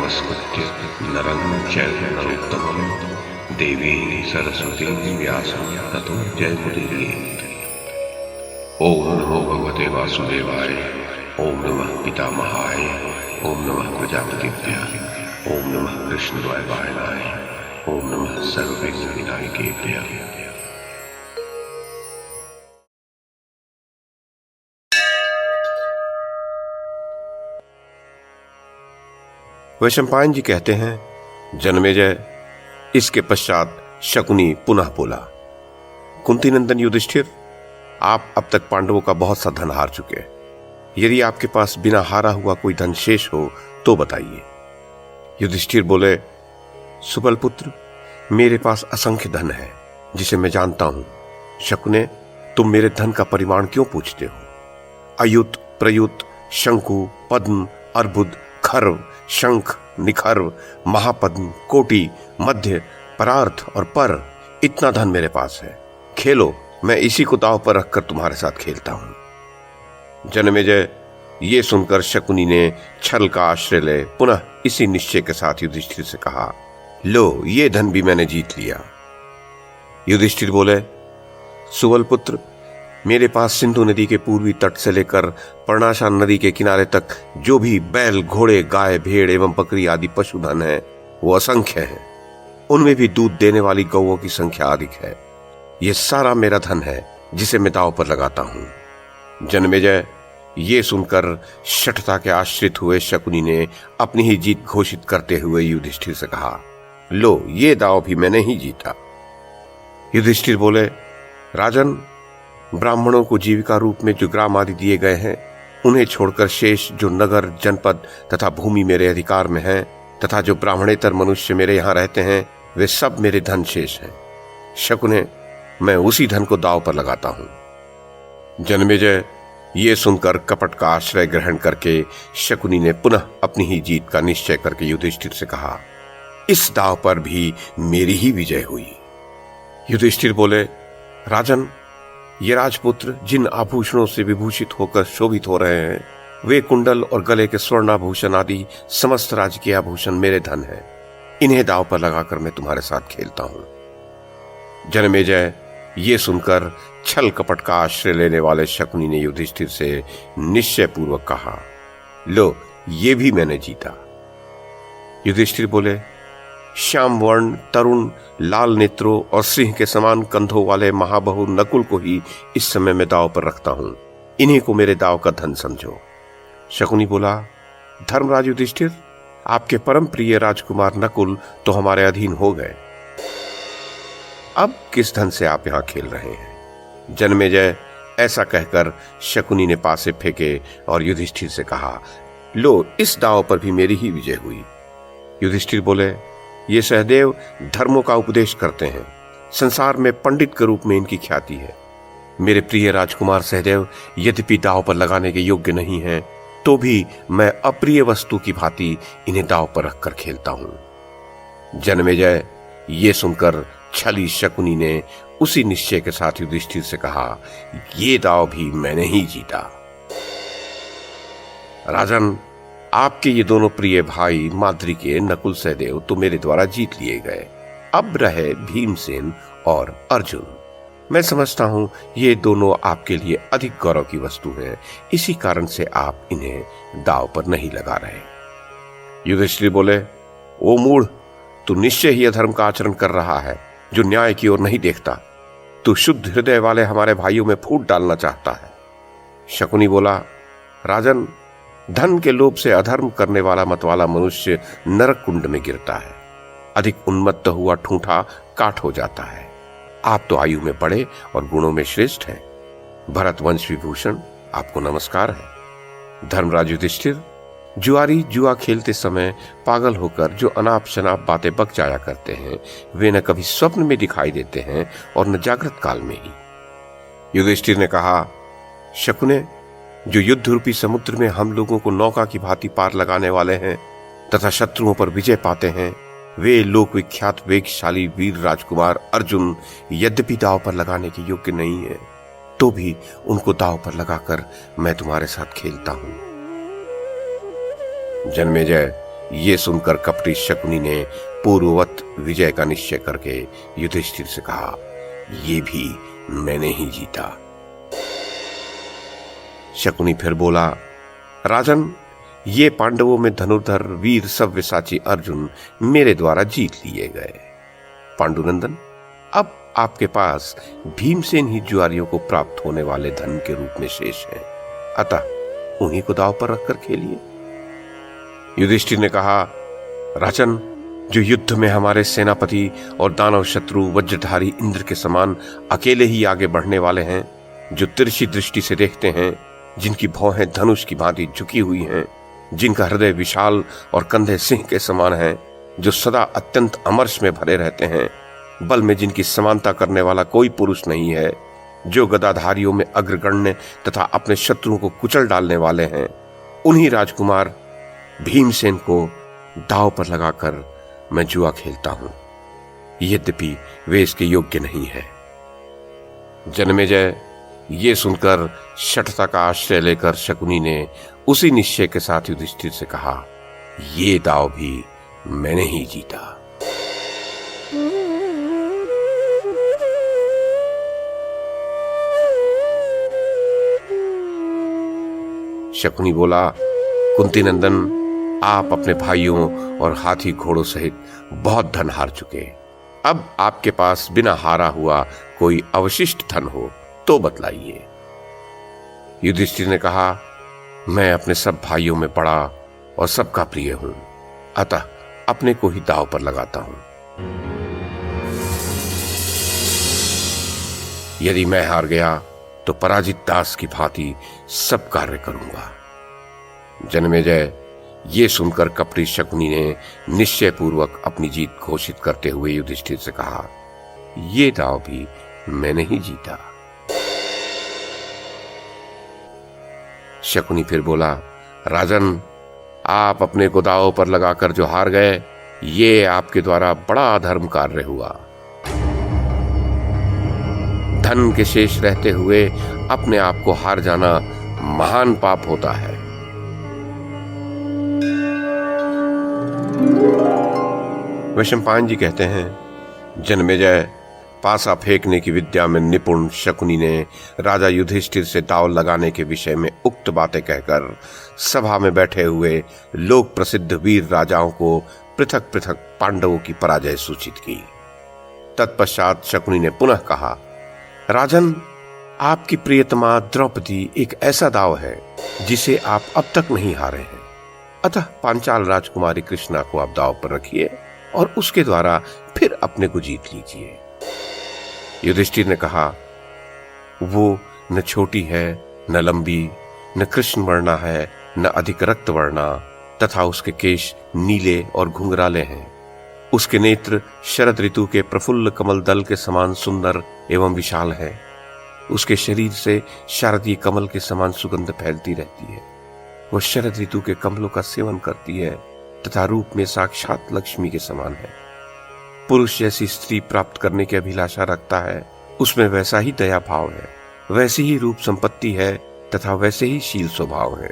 नमस्कृत्य नरं चैव नरोत्तमं देवीं सरस्वतीं व्यासं ततो जयमुदीरयेत्। ओम नमो भगवते वासुदेवाय, ओम नमः पितामहाय, ओम नमः प्रजापतिभ्यः, ओम नमः कृष्णद्वैपायनाय, ओम नमः सर्वविघ्नविनायकेभ्यः। वैशंपायन जी कहते हैं, जन्मेजय, इसके पश्चात शकुनी पुनः बोला, कुंती नंदन युधिष्ठिर, आप अब तक पांडवों का बहुत सा धन हार चुके। यदि आपके पास बिना हारा हुआ कोई धन शेष हो तो बताइए। युधिष्ठिर बोले, सुबल पुत्र, मेरे पास असंख्य धन है जिसे मैं जानता हूं। शकुने, तुम मेरे धन का परिमाण क्यों पूछते हो? अयुत, प्रयुत, शंकु, पद्म, अर्बुद, खर्व, शंख, निखर्व, महापद्म, कोटि, मध्य, परार्थ और पर, इतना धन मेरे पास है। खेलो, मैं इसी को दांव पर रखकर तुम्हारे साथ खेलता हूं। जन्मेजय, ये सुनकर शकुनी ने छल का आश्रय ले पुनः इसी निश्चय के साथ युधिष्ठिर से कहा, लो, ये धन भी मैंने जीत लिया। युधिष्ठिर बोले, सुबल पुत्र, मेरे पास सिंधु नदी के पूर्वी तट से लेकर पर्णाशान नदी के किनारे तक जो भी बैल, घोड़े, गाय, भेड़ एवं बकरी आदि पशुधन है वो असंख्य है। उनमें भी दूध देने वाली गौओं की संख्या अधिक है। ये सारा मेरा धन है जिसे मैं दांव पर लगाता हूं। जन्मेजय, ये सुनकर शठता के आश्रित हुए शकुनी ने अपनी ही जीत घोषित करते हुए युधिष्ठिर से कहा, लो, ये दांव भी मैंने ही जीता। युधिष्ठिर बोले, राजन, ब्राह्मणों को जीविका रूप में जो ग्राम आदि दिए गए हैं, उन्हें छोड़कर शेष जो नगर, जनपद तथा भूमि मेरे अधिकार में है तथा जो ब्राह्मणेतर मनुष्य मेरे यहाँ रहते हैं, वे सब मेरे धन शेष हैं। शकुने, मैं उसी धन को दांव पर लगाता हूं। जन्मेजय, ये सुनकर कपट का आश्रय ग्रहण करके शकुनी ने पुनः अपनी ही जीत का निश्चय करके युधिष्ठिर से कहा, इस दांव पर भी मेरी ही विजय हुई। युधिष्ठिर बोले, राजन, ये राजपुत्र जिन आभूषणों से विभूषित होकर शोभित हो रहे हैं, वे कुंडल और गले के स्वर्णाभूषण आदि समस्त राज्य के आभूषण मेरे धन हैं। इन्हें दांव पर लगाकर मैं तुम्हारे साथ खेलता हूं। जन्मेजय, ये सुनकर छल कपट का आश्रय लेने वाले शकुनी ने युधिष्ठिर से निश्चय पूर्वक कहा, लो, ये भी मैंने जीता। युधिष्ठिर बोले, श्याम वर्ण, तरुण, लाल नेत्रों और सिंह के समान कंधों वाले महाबहु नकुल को ही इस समय मैं दांव पर रखता हूं। इन्हीं को मेरे दांव का धन समझो। शकुनी बोला, धर्मराज युधिष्ठिर, आपके परम प्रिय राजकुमार नकुल तो हमारे अधीन हो गए। अब किस धन से आप यहां खेल रहे हैं? जन्मेजय ऐसा कहकर शकुनी ने पासे फेंके और युधिष्ठिर से कहा, लो, इस दांव पर भी मेरी ही विजय हुई। युधिष्ठिर बोले, ये सहदेव धर्मों का उपदेश करते हैं। संसार में पंडित के रूप में इनकी ख्याति है। मेरे प्रिय राजकुमार सहदेव यद्यपि दांव पर लगाने के योग्य नहीं हैं, तो भी मैं अप्रिय वस्तु की भांति इन्हें दांव पर रखकर खेलता हूं। जन्मेजय, ये सुनकर छली शकुनी ने उसी निश्चय के साथ युधिष्ठिर से कहा, ये दांव भी मैंने ही जीता। राजन, आपके ये दोनों प्रिय भाई माद्री के नकुल सहदेव तो मेरे द्वारा जीत लिए गए। अब रहे भीमसेन और अर्जुन। मैं समझता हूं ये दोनों आपके लिए अधिक गौरव की वस्तु हैं, इसी कारण से आप इन्हें दांव पर नहीं लगा रहे। युधिष्ठिर बोले, ओ मूढ़, तू निश्चय ही अधर्म का आचरण कर रहा है, जो न्याय की ओर नहीं देखता। तू शुद्ध हृदय वाले हमारे भाइयों में फूट डालना चाहता है। शकुनी बोला, राजन, धन के लोभ से अधर्म करने वाला मतवाला मनुष्य नरक कुंड में गिरता है। अधिक उन्मत्त हुआ ठूंठा काठ हो जाता है। आप तो आयु में बड़े और गुणों में श्रेष्ठ हैं। भरत वंश विभूषण, आपको नमस्कार है। धर्मराज युधिष्ठिर, जुआरी जुआ खेलते समय पागल होकर जो अनाप शनाप बातें बक जाया करते हैं, वे न कभी स्वप्न में दिखाई देते हैं और न जागृत काल में ही। युधिष्ठिर ने कहा, शकुने, जो युद्ध रूपी समुद्र में हम लोगों को नौका की भांति पार लगाने वाले हैं तथा शत्रुओं पर विजय पाते हैं, वे लोक विख्यात वेगशाली वीर राजकुमार अर्जुन यद्यपि दांव पर लगाने के योग्य नहीं है, तो भी उनको दांव पर लगाकर मैं तुम्हारे साथ खेलता हूं। जन्मेजय, ये सुनकर कपटी शकुनी ने पूर्ववत विजय का निश्चय करके युधिष्ठिर से कहा, ये भी मैंने ही जीता। शकुनी फिर बोला, राजन, ये पांडवों में धनुर्धर वीर सव्यसाची अर्जुन मेरे द्वारा जीत लिए गए। पांडुनंदन, अब आपके पास भीमसेन ही जुआरियों को प्राप्त होने वाले धन के रूप में शेष है, अतः उन्हीं को दांव पर रखकर खेलिए। युधिष्ठिर ने कहा, राजन, जो युद्ध में हमारे सेनापति और दानव शत्रु वज्रधारी इंद्र के समान अकेले ही आगे बढ़ने वाले हैं, जो तिरछी दृष्टि से देखते हैं, जिनकी भौहें धनुष की भांति झुकी हुई हैं, जिनका हृदय विशाल और कंधे सिंह के समान हैं, जो सदा अत्यंत अमर्ष में भरे रहते हैं, बल में जिनकी समानता करने वाला कोई पुरुष नहीं है, जो गदाधारियों में अग्रगण्य तथा अपने शत्रुओं को कुचल डालने वाले हैं, उन्हीं राजकुमार भीमसेन को दांव पर लगाकर मैं जुआ खेलता हूं, यद्यपि वे इसके योग्य नहीं है। जन्मेजय, ये सुनकर शठता का आश्रय लेकर शकुनी ने उसी निश्चय के साथ युधिष्ठिर से कहा, ये दांव भी मैंने ही जीता। शकुनी बोला, कुंती नंदन, आप अपने भाइयों और हाथी घोड़ों सहित बहुत धन हार चुके। अब आपके पास बिना हारा हुआ कोई अवशिष्ट धन हो तो बतलाइए। युधिष्ठिर ने कहा, मैं अपने सब भाइयों में बड़ा और सबका प्रिय हूं, अतः अपने को ही दांव पर लगाता हूं। यदि मैं हार गया तो पराजित दास की भांति सब कार्य करूंगा। जन्मेजय, ये सुनकर कपटी शकुनी ने निश्चय पूर्वक अपनी जीत घोषित करते हुए युधिष्ठिर से कहा, ये दांव भी मैंने ही जीता। शकुनी फिर बोला, राजन, आप अपने को दांव पर लगाकर जो हार गए, ये आपके द्वारा बड़ा अधर्म कार्य हुआ। धन के शेष रहते हुए अपने आप को हार जाना महान पाप होता है। वैशंपायन जी कहते हैं, जन्मेजय, पासा फेंकने की विद्या में निपुण शकुनी ने राजा युधिष्ठिर से दांव लगाने के विषय में उक्त बातें कहकर सभा में बैठे हुए लोक प्रसिद्ध वीर राजाओं को पृथक पृथक पांडवों की पराजय सूचित की। तत्पश्चात शकुनी ने पुनः कहा, राजन, आपकी प्रियतमा द्रौपदी एक ऐसा दांव है जिसे आप अब तक नहीं हारे हैं, अतः पांचाल राजकुमारी कृष्णा को आप दांव पर रखिए और उसके द्वारा फिर अपने को जीत लीजिए। युधिष्ठिर ने कहा, वो न छोटी है, न लंबी, न कृष्ण वर्णा है, न अधिक रक्त वर्णा, तथा उसके केश नीले और घुंघराले हैं। उसके नेत्र शरद ऋतु के प्रफुल्ल कमल दल के समान सुंदर एवं विशाल है। उसके शरीर से शारदीय कमल के समान सुगंध फैलती रहती है। वह शरद ऋतु के कमलों का सेवन करती है तथा रूप में साक्षात लक्ष्मी के समान है। पुरुष जैसी स्त्री प्राप्त करने की अभिलाषा रखता है, उसमें वैसा ही दया भाव है, वैसी ही रूप संपत्ति है तथा वैसे ही शील स्वभाव है।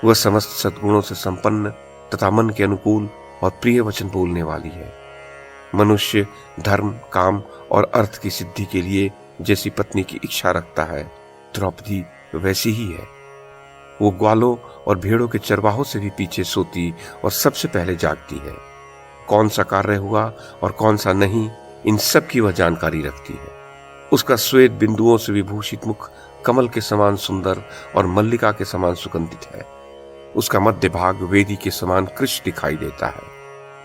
वह समस्त सद्गुणों से संपन्न तथा मन के अनुकूल और प्रिय वचन बोलने वाली है। मनुष्य धर्म, काम और अर्थ की सिद्धि के लिए जैसी पत्नी की इच्छा रखता है, द्रौपदी वैसी ही है। वो ग्वालों और भेड़ों के चरवाहों से भी पीछे सोती और सबसे पहले जागती है। कौन सा कार्य हुआ और कौन सा नहीं, इन सब की वह जानकारी रखती है। उसका श्वेत बिंदुओं से विभूषित मुख कमल के समान सुंदर और मल्लिका के समान सुगंधित है। उसका मध्य भाग वेदी के समान कृष्ण दिखाई देता है।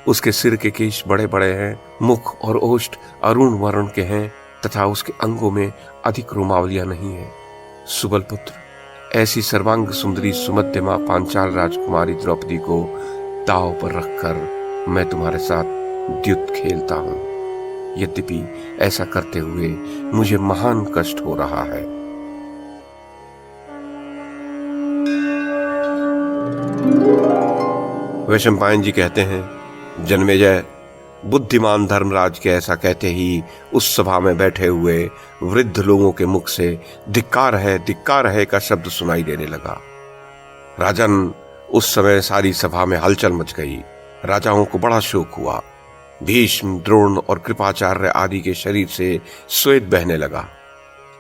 उसके सिर के केश बड़े बड़े हैं, मुख और ओष्ठ अरुण वर्ण के हैं तथा उसके अंगों में अधिक रोमावलियां नहीं है। सुबल पुत्र, ऐसी सर्वांग सुंदरी सुमध्यमा पांचाल राजकुमारी द्रौपदी को दांव पर रखकर मैं तुम्हारे साथ द्युत खेलता हूं। यद्यपि ऐसा करते हुए मुझे महान कष्ट हो रहा है। वैशंपायन जी कहते हैं, जन्मेजय, बुद्धिमान धर्मराज के ऐसा कहते ही उस सभा में बैठे हुए वृद्ध लोगों के मुख से धिक्कार है का शब्द सुनाई देने लगा। राजन, उस समय सारी सभा में हलचल मच गई। राजाओं को बड़ा शोक हुआ। भीष्म, द्रोण और कृपाचार्य आदि के शरीर से स्वेद बहने लगा।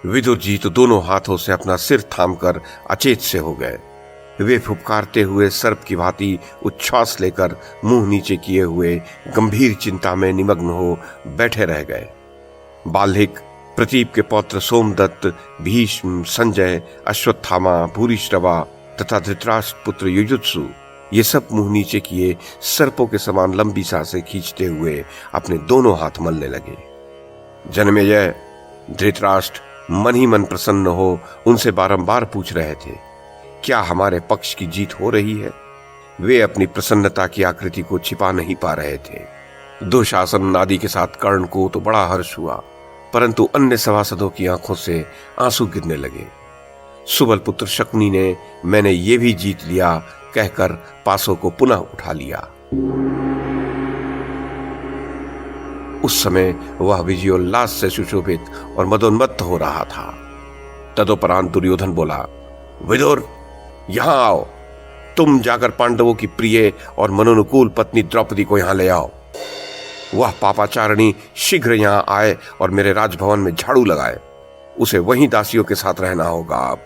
विदुर जी तो दोनों हाथों से अपना सिर थामकर अचेत से हो गए। वे फुफकारते हुए सर्प की भांति उच्छ्वास लेकर मुंह नीचे किए हुए गंभीर चिंता में निमग्न हो बैठे रह गए। बाल्हिक, प्रतीप के पौत्र सोमदत्त, भीष्म, संजय, अश्वत्थामा, भूरिश्रवा तथा धृतराष्ट्र पुत्र युयुत्सु ये सब मुंह नीचे किए सर्पों के समान लंबी सांसें खींचते हुए अपने दोनों हाथ मलने लगे। जनमेजय, धृतराष्ट्र मन ही मन प्रसन्न हो उनसे बारंबार पूछ रहे थे, क्या हमारे पक्ष की जीत हो रही है? वे अपनी प्रसन्नता की आकृति को छिपा नहीं पा रहे थे। दुशासन आदि के साथ कर्ण को तो बड़ा हर्ष हुआ, परंतु अन्य सभासदों की आंखों से आंसू गिरने लगे। सुबल पुत्र शकुनी ने मैंने ये भी जीत लिया कहकर पासों को पुनः उठा लिया। उस समय वह विजयोल्लास से सुशोभित और मदोन्मत्त हो रहा था। तदुपरांत दुर्योधन बोला, विदुर, यहां आओ। तुम जाकर पांडवों की प्रिय और मनोनुकूल पत्नी द्रौपदी को यहां ले आओ। वह पापाचारिणी शीघ्र यहां आए और मेरे राजभवन में झाड़ू लगाए। उसे वहीं दासियों के साथ रहना होगा। आप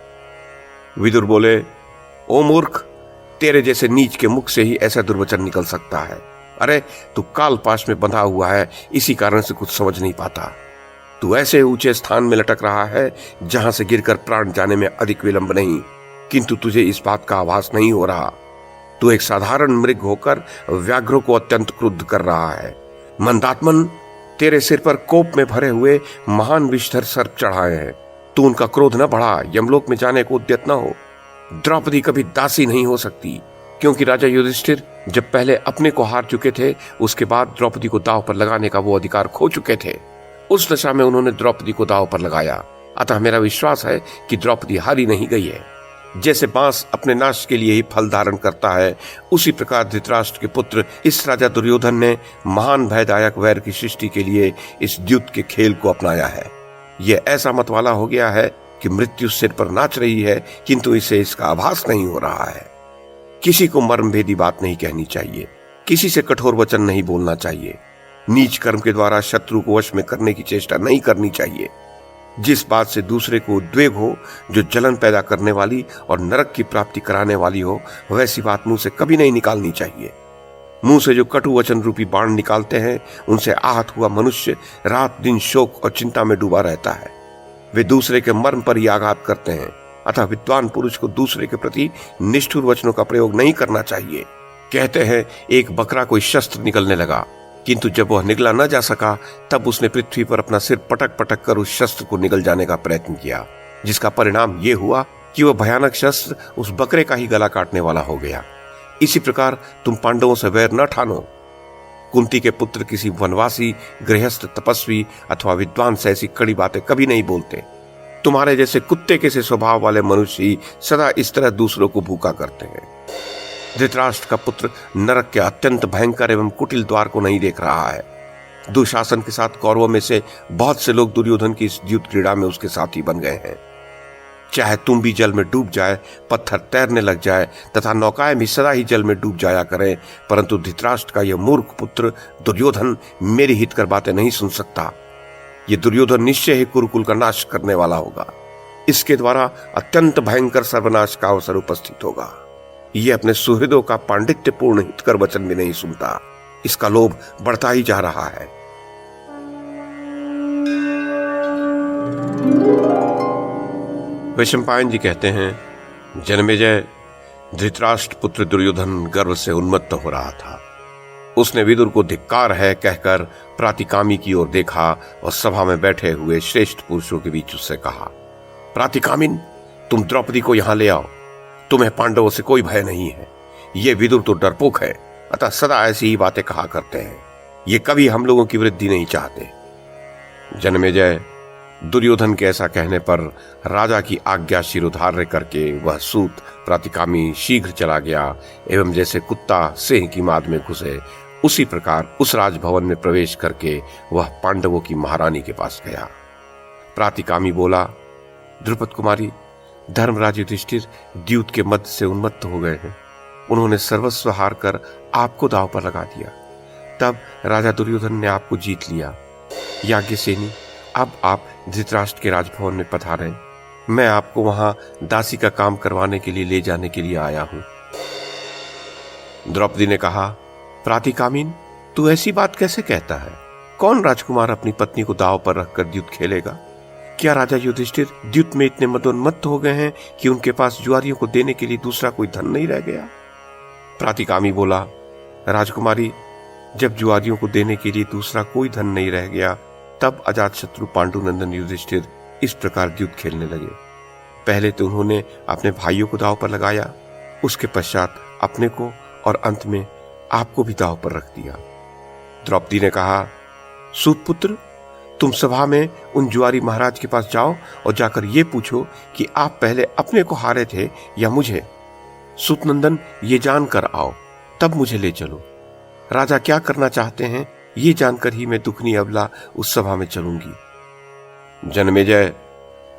विदुर बोले, ओ मूर्ख, तेरे जैसे नीच के मुख से ही ऐसा दुर्वचन निकल सकता है। अरे तू काल पाश में बंधा हुआ है, इसी कारण से कुछ समझ नहीं पाता। तू ऐसे ऊंचे स्थान में लटक रहा है जहां से गिरकर प्राण जाने में अधिक विलंब नहीं, किंतु तुझे इस बात का आभास नहीं हो रहा। तू एक साधारण मृग होकर व्याघ्रों को अत्यंत क्रुद्ध कर रहा है। मंदात्मन, तेरे सिर पर कोप में भरे हुए महान विषधर सर्प चढ़ाए हैं। तू उनका क्रोध न बढ़ा, यमलोक में जाने को उद्यत न हो। द्रौपदी कभी दासी नहीं हो सकती, क्योंकि राजा युधिष्ठिर जब पहले अपने को हार चुके थे, उसके बाद द्रौपदी को दांव पर लगाने का वो अधिकार खो चुके थे। उस दशा में उन्होंने द्रौपदी को दांव पर लगाया। अतः मेरा विश्वास है कि द्रौपदी हारी नहीं गई है। जैसे बांस अपने नाश के लिए ही फल धारण करता है, उसी प्रकार धृतराष्ट्र के पुत्र इस राजा दुर्योधन ने महान भयदायक वैर की सृष्टि के लिए इस द्यूत के खेल को अपनाया है। यह ऐसा मतवाला हो गया है कि मृत्यु सिर पर नाच रही है, किंतु इसे इसका आभास नहीं हो रहा है। किसी को मर्मभेदी बात नहीं कहनी चाहिए, किसी से कठोर वचन नहीं बोलना चाहिए, नीच कर्म के द्वारा शत्रु को वश में करने की चेष्टा नहीं करनी चाहिए। जिस बात से दूसरे को उद्वेग हो, जो जलन पैदा करने वाली और नरक की प्राप्ति कराने वाली हो, वैसी बात मुंह से कभी नहीं निकालनी चाहिए। मुंह से जो कटु वचन रूपी बाण निकालते हैं, उनसे आहत हुआ मनुष्य रात दिन शोक और चिंता में डूबा रहता है। वे दूसरे के मर्म पर ही आघात करते हैं। अतः विद्वान पुरुष को दूसरे के प्रति निष्ठुर वचनों का प्रयोग नहीं करना चाहिए। कहते हैं, एक बकरा कोई शस्त्र निकलने लगा, किंतु जब वह निकला न जा सका, तब उसने पृथ्वी पर अपना सिर पटक पटक कर उस शस्त्र को निकल जाने का प्रयत्न किया, जिसका परिणाम यह हुआ कि वह भयानक शस्त्र उस बकरे का ही गला काटने वाला हो गया। इसी प्रकार तुम पांडवों से वैर न ठानो। कुंती के पुत्र किसी वनवासी, गृहस्थ, तपस्वी अथवा विद्वान से ऐसी कड़ी बातें कभी नहीं बोलते। तुम्हारे जैसे कुत्ते के से स्वभाव वाले मनुष्य ही सदा इस तरह दूसरों को भूखा करते हैं। धृतराष्ट्र का पुत्र नरक के अत्यंत भयंकर एवं कुटिल द्वार को नहीं देख रहा है। दुशासन के साथ कौरवों में से बहुत से लोग दुर्योधन की इस द्यूत क्रीड़ा में उसके साथी बन गए हैं। चाहे तुम भी जल में डूब जाए, पत्थर तैरने लग जाए तथा नौकाएं भी सदा ही जल में डूब जाया करें, परंतु धृतराष्ट्र का यह मूर्ख पुत्र दुर्योधन मेरी हितकर बातें नहीं सुन सकता। ये दुर्योधन निश्चय ही कुरुकुल का नाश करने वाला होगा। इसके द्वारा अत्यंत भयंकर सर्वनाश का अवसर उपस्थित होगा। ये अपने सुहृदों का पांडित्यपूर्ण हितकर वचन भी नहीं सुनता। इसका लोभ बढ़ता ही जा रहा है। वैशंपायन जी कहते हैं, जनमेजय, धृतराष्ट्र पुत्र दुर्योधन गर्व से उन्मत्त हो रहा था। उसने विदुर को धिक्कार है कहकर प्रातिकामी की ओर देखा और सभा में बैठे हुए श्रेष्ठ पुरुषों के बीच उससे कहा, प्रातिकामिन, तुम द्रौपदी को यहां ले आओ। तुम्हें पांडवों से कोई भय नहीं है। ये विदुर तो डरपोक है, अतः सदा ऐसी ही बातें कहा करते हैं। ये कभी हम लोगों की वृद्धि नहीं चाहते। जनमेजय, दुर्योधन के ऐसा कहने पर राजा की आज्ञा शिरोधार्य करके वह सूत प्रातिकामी शीघ्र चला गया एवं जैसे कुत्ता सिंह की माद में घुसे, उसी प्रकार उस राजभवन में प्रवेश करके वह पांडवों की महारानी के पास गया। प्रातिकामी बोला, द्रुपद कुमारी, धर्मराज युधिष्ठिर द्यूत के मध्य से उन्मत्त हो गए हैं। उन्होंने सर्वस्व हार कर आपको दांव पर लगा दिया। तब राजा दुर्योधन ने आपको जीत लिया। याज्ञसेनी, अब आप धृतराष्ट्र के राजभवन में पधारें। मैं आपको वहां दासी का काम करवाने के लिए ले जाने के लिए आया हूं। द्रौपदी ने कहा, प्रातिकामीन, तू ऐसी बात कैसे कहता है? कौन राजकुमार अपनी पत्नी को दांव पर रखकर द्युत खेलेगा? क्या राजा युधिष्ठिर द्युत में इतने मदोन्मत्त हो गए हैं कि उनके पास जुआरियों को देने के लिए दूसरा कोई धन नहीं रह गया? प्रातिकामी बोला, राजकुमारी, जब जुआरियों को देने के लिए दूसरा कोई धन नहीं रह गया, तब अजातशत्रु पांडुनंदन युधिष्ठिर इस प्रकार द्युत खेलने लगे। पहले तो उन्होंने अपने भाइयों को दांव पर लगाया, उसके पश्चात अपने को, और अंत में आपको भी दांव पर रख दिया। द्रौपदी ने कहा, सूतपुत्र, तुम सभा में उन जुआरी महाराज के पास जाओ और जाकर ये पूछो कि आप पहले अपने को हारे थे या मुझे। सूतनंदन, ये जानकर आओ, तब मुझे ले चलो। राजा क्या करना चाहते हैं ये जानकर ही मैं दुखनी अबला उस सभा में चलूंगी। जन्मेजय,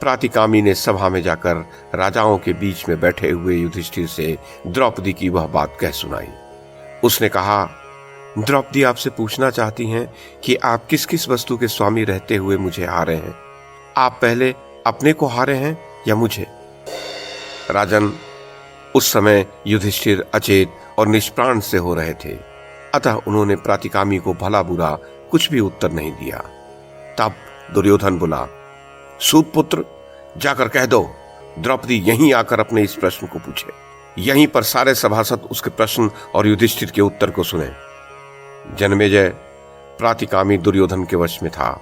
प्रातिकामी ने सभा में जाकर राजाओं के बीच में बैठे हुए युधिष्ठिर से द्रौपदी की वह बात कह सुनाई। उसने कहा, द्रौपदी आपसे पूछना चाहती हैं कि आप किस किस वस्तु के स्वामी रहते हुए मुझे हारे हैं। आप पहले अपने को हारे हैं या मुझे? राजन, उस समय युधिष्ठिर अचेत और निष्प्राण से हो रहे थे, अतः उन्होंने प्रातिकामी को भला बुरा कुछ भी उत्तर नहीं दिया। तब दुर्योधन बोला, सूतपुत्र, जाकर कह दो द्रौपदी यहीं आकर अपने इस प्रश्न को पूछे। यहीं पर सारे सभासद उसके प्रश्न और युधिष्ठिर के उत्तर को सुने। जन्मेजय, प्रातिकामी दुर्योधन के वश में था,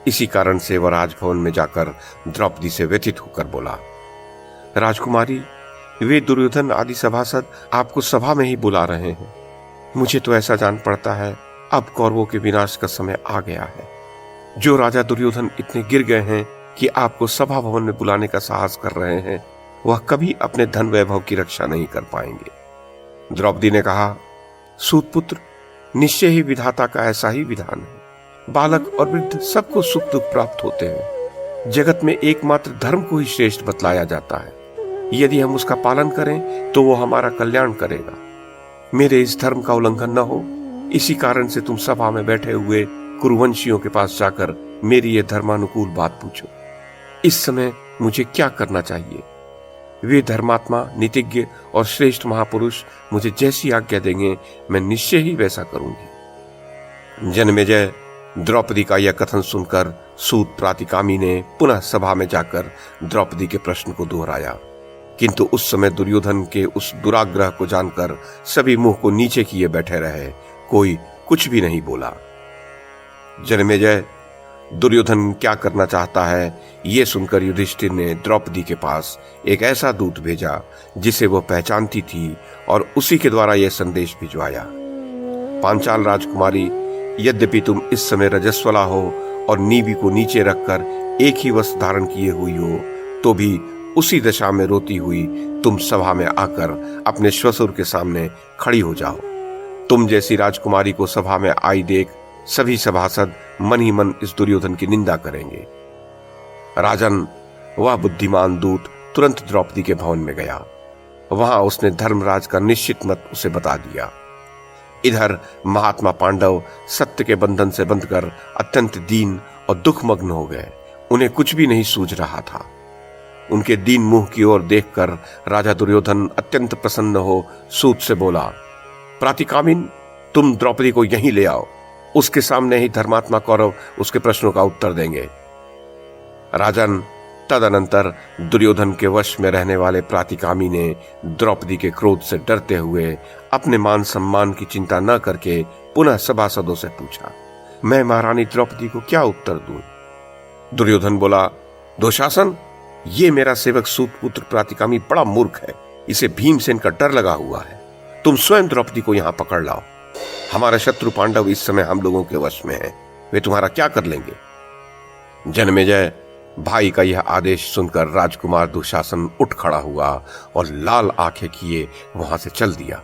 इसी कारण से वह राजभवन में जाकर द्रौपदी से व्यथित होकर बोला, राजकुमारी, वे दुर्योधन आदि सभासद आपको सभा में ही बुला रहे हैं। मुझे तो ऐसा जान पड़ता है अब कौरवों के विनाश का समय आ गया है। जो राजा दुर्योधन इतने गिर गए हैं कि आपको सभा भवन में बुलाने का साहस कर रहे हैं, वह कभी अपने धन वैभव की रक्षा नहीं कर पाएंगे। द्रौपदी ने कहा, सूतपुत्र, निश्चय ही विधाता का ऐसा ही विधान है। बालक और वृद्ध सबको सुख दुख प्राप्त होते हैं। जगत में एकमात्र धर्म को ही श्रेष्ठ बतलाया जाता है। यदि हम उसका पालन करें तो वो हमारा कल्याण करेगा। मेरे इस धर्म का उल्लंघन न हो, इसी कारण से तुम सभा में बैठे हुए कुरुवंशियों के पास जाकर मेरी ये धर्मानुकूल बात पूछो। इस समय मुझे क्या करना चाहिए? वे धर्मात्मा, नीतिज्ञ और श्रेष्ठ महापुरुष मुझे जैसी आज्ञा देंगे मैं निश्चय ही वैसा करूंगी। जन्मेजय, द्रौपदी का यह कथन सुनकर सूत प्रातिकामी ने पुनः सभा में जाकर द्रौपदी के प्रश्न को दोहराया, किंतु उस समय दुर्योधन के उस दुराग्रह को जानकर सभी मुंह को नीचे किए बैठे रहे, कोई कुछ भी नहीं बोला। जन्मेजय, दुर्योधन क्या करना चाहता है ये सुनकर युधिष्ठिर ने द्रौपदी के पास एक ऐसा दूत भेजा जिसे वह पहचानती थी और उसी के द्वारा यह संदेश भिजवाया, पांचाल राजकुमारी, यद्यपि तुम इस समय रजस्वला हो और नीवी को नीचे रखकर एक ही वस्त्र धारण किए हुई हो, तो भी उसी दशा में रोती हुई तुम सभा में आकर अपने श्वशुर के सामने खड़ी हो जाओ। तुम जैसी राजकुमारी को सभा में आई देख सभी सभासद मन ही मन इस दुर्योधन की निंदा करेंगे। राजन, वह बुद्धिमान दूत तुरंत द्रौपदी के भवन में गया। वहां उसने धर्मराज का निश्चित मत उसे बता दिया। इधर महात्मा पांडव सत्य के बंधन से बंधकर अत्यंत दीन और दुखमग्न हो गए। उन्हें कुछ भी नहीं सूझ रहा था। उनके दीन मुंह की ओर देखकर राजा दुर्योधन अत्यंत प्रसन्न हो सूत से बोला, प्रातिकामिन, तुम द्रौपदी को यहीं ले आओ। उसके सामने ही धर्मात्मा कौरव उसके प्रश्नों का उत्तर देंगे। राजन, तदनंतर दुर्योधन के वश में रहने वाले प्रातिकामी ने द्रौपदी के क्रोध से डरते हुए अपने मान सम्मान की चिंता न करके पुनः सभासदों से पूछा, मैं महारानी द्रौपदी को क्या उत्तर दूं? दुर्योधन बोला, दुशासन, ये मेरा सेवक सूतपुत्र प्रातिकामी बड़ा मूर्ख है। इसे भीमसेन का डर लगा हुआ है। तुम स्वयं द्रौपदी को यहां पकड़ लाओ। हमारे शत्रु पांडव इस समय हम लोगों के वश में हैं। वे तुम्हारा क्या कर लेंगे? जन्मेजय, भाई का यह आदेश सुनकर राजकुमार दुशासन उठ खड़ा हुआ और लाल आंखें किए वहां से चल दिया।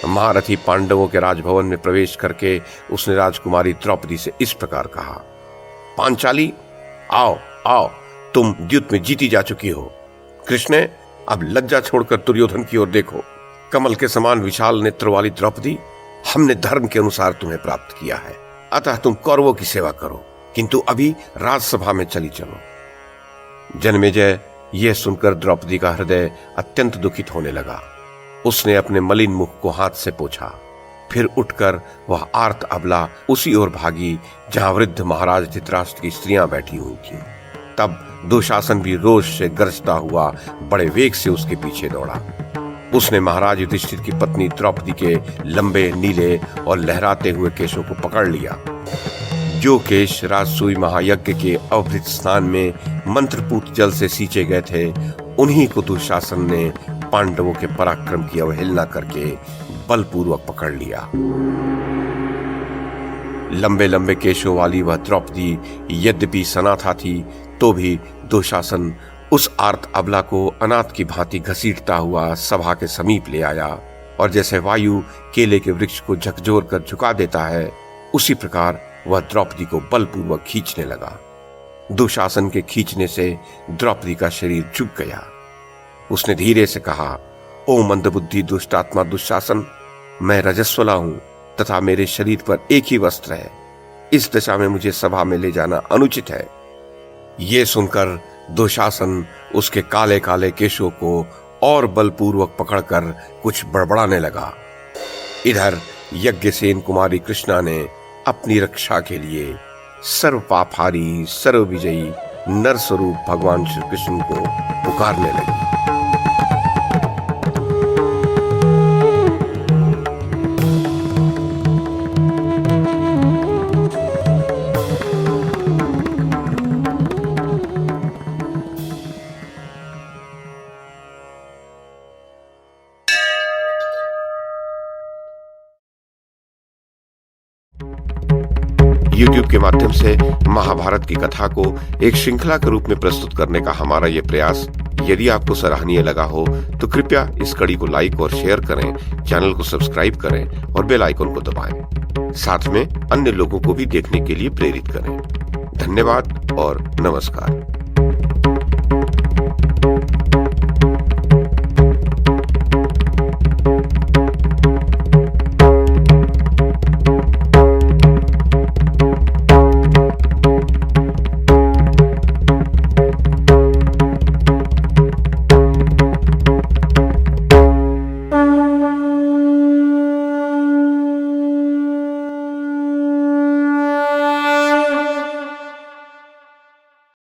महारथी पांडवों के राजभवन में प्रवेश करके उसने राजकुमारी द्रौपदी से इस प्रकार कहा, पांचाली, आओ आओ, तुम द्युत में जीती जा चुकी हो। कृष्णे, अब लज्जा छोड़कर दुर्योधन की ओर देखो। कमल के समान विशाल नेत्र वाली द्रौपदी, हमने धर्म के अनुसार तुम्हें प्राप्त किया है, अतः तुम कौरवों की सेवा करो, किंतु अभी राजसभा में चली चलो। जन्मेजय यह सुनकर द्रौपदी का हृदय अत्यंत दुखित होने लगा। उसने अपने मलिन मुख को हाथ से पोंछा, फिर उठकर वह आर्त अबला उसी ओर भागी जहां वृद्ध महाराज धृतराष्ट्र की स्त्रियां बैठी हुई थीं। तब दुशासन भी रोष से गरजता हुआ बड़े वेग से उसके पीछे दौड़ा। उसने महाराज युधिष्ठिर की पत्नी द्रौपदी के लंबे, नीले और लहराते हुए केशों को पकड़ लिया। जो केश राजसूय महायज्ञ के अवभृत स्नान में मंत्रपूत जल से सींचे गए थे, उन्हीं को दुशासन ने पांडवों के पराक्रम की अवहेलना करके बलपूर्वक पकड़ लिया। लंबे लंबे केशों वाली वह द्रौपदी यद्यपि सनाथा थी, तो भी दुशासन उस आर्त अबला को अनाथ की भांति घसीटता हुआ सभा के समीप ले आया, और जैसे वायु केले के वृक्ष को झकझोर कर झुका देता है, उसी प्रकार वह द्रौपदी को बलपूर्वक खींचने लगा। दुशासन के खींचने से द्रौपदी का शरीर झुक गया। उसने धीरे से कहा, ओ मंदबुद्धि दुष्टात्मा दुशासन, मैं रजस्वला हूं तथा मेरे शरीर पर एक ही वस्त्र है। इस दशा में मुझे सभा में ले जाना अनुचित है। ये सुनकर दुशासन उसके काले काले केशों को और बलपूर्वक पकड़कर कुछ बड़बड़ाने लगा। इधर यज्ञसेन कुमारी कृष्णा ने अपनी रक्षा के लिए सर्व पापहारी सर्व विजयी नर स्वरूप भगवान श्री कृष्ण को पुकारने लगी। YouTube के माध्यम से महाभारत की कथा को एक श्रृंखला के रूप में प्रस्तुत करने का हमारा ये प्रयास यदि आपको सराहनीय लगा हो तो कृपया इस कड़ी को लाइक और शेयर करें, चैनल को सब्सक्राइब करें और बेल आइकन को दबाएं। साथ में अन्य लोगों को भी देखने के लिए प्रेरित करें। धन्यवाद और नमस्कार।